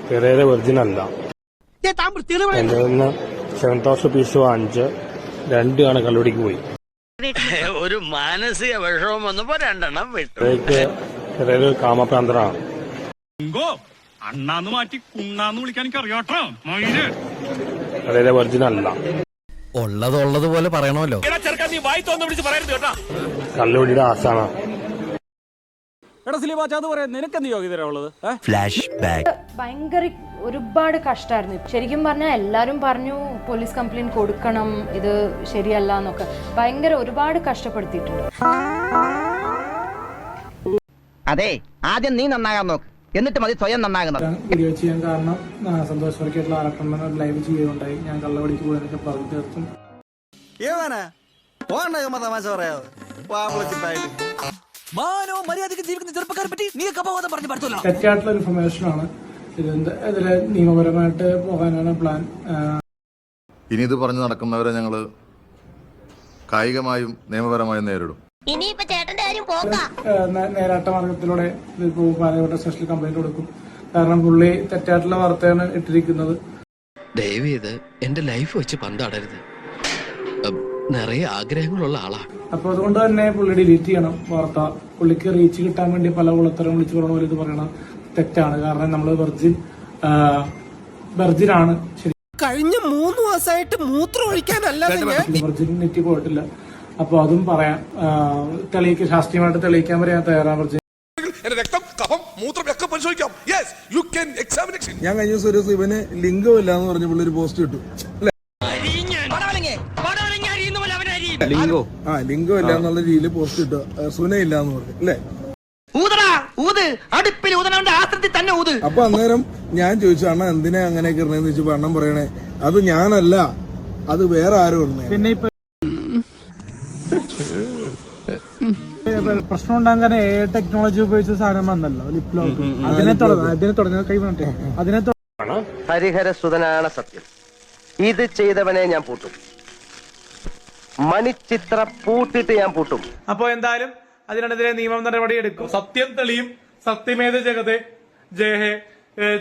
Pereira virgin അല്ല. എന്റെ നിന്ന് 7,000 റുപ്പീസ് വാങ്ങിച്ച് 2 ആണ് കള്ളുടിക്ക് പോയി. ഒരു മാനസിക വിഷമം വന്നപ്പോ 2 എണ്ണം വിട്ടു. പെരേര ഒരു കാമപ്രാന്തനാണ്. അണ്ണാന്ന് മാറ്റി കുണ്ണാന്ന് വിളിക്കാൻ എനിക്ക് അറിയാട്ടോ. പെരേര വെർജിൻ അല്ല. ഉള്ളതുപോലെ പറയണമല്ലോ. കള്ളുടിയുടെ ആസാണ്. ഭയങ്കര ഒരുപാട് കഷ്ടമായിരുന്നു. ശരിക്കും പറഞ്ഞാൽ എല്ലാരും പറഞ്ഞു പോലീസ് കംപ്ലൈന്റ് കൊടുക്കണം, ഇത് ശരിയല്ല എന്നൊക്കെ. ഭയങ്കര ഒരുപാട് കഷ്ടപ്പെടുത്തിയിട്ടുണ്ട്. അതെ, ആദ്യം നീ നന്നാകാൻ നോക്ക്, എന്നിട്ട് മതി സ്വയം നന്നാകുന്നത്. വീഡിയോ ചെയ്യാൻ കാരണം സന്തോഷ് വർക്കായിട്ടുള്ള ആറക്കണ്ണൻ ലൈവ് ചെയ്യുകയുണ്ടായി. ഞാൻ കള്ളവടിക്ക് പോയതൊക്കെ പറഞ്ഞു തീർത്തും. തെറ്റായിട്ടുള്ള ഇൻഫർമേഷനാണ്. ഇതില് നിയമപരമായിട്ട് പോകാനാണ് പ്ലാൻ. ഇനി ഇത് പറഞ്ഞു നടക്കുന്നവരെ ഞങ്ങള് കായികമായും നിയമപരമായും നേരിടും. നേരാട്ട മാർഗത്തിലൂടെ ഇതിപ്പോ പാലക്കാട് സ്റ്റേഷനിൽ കംപ്ലൈന്റ് കൊടുക്കും. കാരണം പുള്ളി തെറ്റായിട്ടുള്ള വാർത്തയാണ് ഇട്ടിരിക്കുന്നത്. ദയവേത് എന്റെ ലൈഫ് വെച്ച് പന്താടരുത്. നിറയെ ആഗ്രഹങ്ങളുള്ള ആളാ. അപ്പൊ അതുകൊണ്ട് തന്നെ പുള്ളി ഡിലീറ്റ് ചെയ്യണം വാർത്ത. പുള്ളിക്ക് റീച്ച് കിട്ടാൻ വേണ്ടി പല കുളത്തരം വിളിച്ചു പറഞ്ഞ പോലെ ഇത് പറയണം തെറ്റാണ്. കാരണം നമ്മള് വെർജിനാണ്. കഴിഞ്ഞ 3 മാസമായിട്ട് മൂത്രം ഒഴിക്കാനല്ല വെർജിനിറ്റി പോയിട്ടില്ല. അപ്പൊ അതും പറയാം, ശാസ്ത്രീയമായിട്ട് തെളിയിക്കാൻ വരെ ഞാൻ തയ്യാറാണ്. വെർജിൻ ഞാൻ കഴിഞ്ഞ ദിവസം ഒരു ദിവസം ഇവന് ലിംഗം ഇല്ല എന്ന് പറഞ്ഞ പുള്ളി ഒരു പോസ്റ്റ് ഇട്ടു. ലിംഗം ഇല്ല എന്നുള്ള രീതിയിൽ പോസ്റ്റ് ഇട്ടു. സുനയില്ല എന്ന് പറഞ്ഞു അല്ലേ. അപ്പൊ അന്നേരം ഞാൻ ചോദിച്ചു, അണ്ണ എന്തിനാ അങ്ങനെ കിരണേന്ന് ചോദിച്ചപ്പോ അണ്ണൻ പറയണേ, അത് ഞാനല്ല, അത് വേറെ ആരും ഇടുന്നേ. പിന്നെ ഇപ്പൊ പ്രശ്നം ഉണ്ടാകാൻ ടെക്നോളജി ഉപയോഗിച്ച സാധനം വന്നല്ലോ, ലിപ്ലോക്ക്. അതിനെ തുടങ്ങി കൈ വേണ്ടേ അതിനെ. ഹരിഹരസുതനാണ് സത്യം. ഇത് ചെയ്തവനെ ഞാൻ പൂട്ടും. മണിച്ചിത്ര പൂട്ടിട്ട് ഞാൻ പൂട്ടും. അപ്പൊ എന്തായാലും അതിനെതിരെ നിയമ നടപടിയെടുക്കും. സത്യം തെളിയും. സത്യമേത ജഗതേ ജയഹേ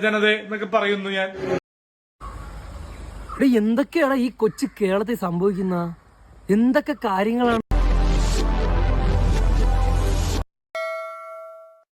ജനതേ എന്നൊക്കെ പറയുന്നു ഞാൻ. എന്തൊക്കെയാണ് ഈ കൊച്ചു കേരളത്തിൽ സംഭവിക്കുന്ന? എന്തൊക്കെ കാര്യങ്ങളാണ്?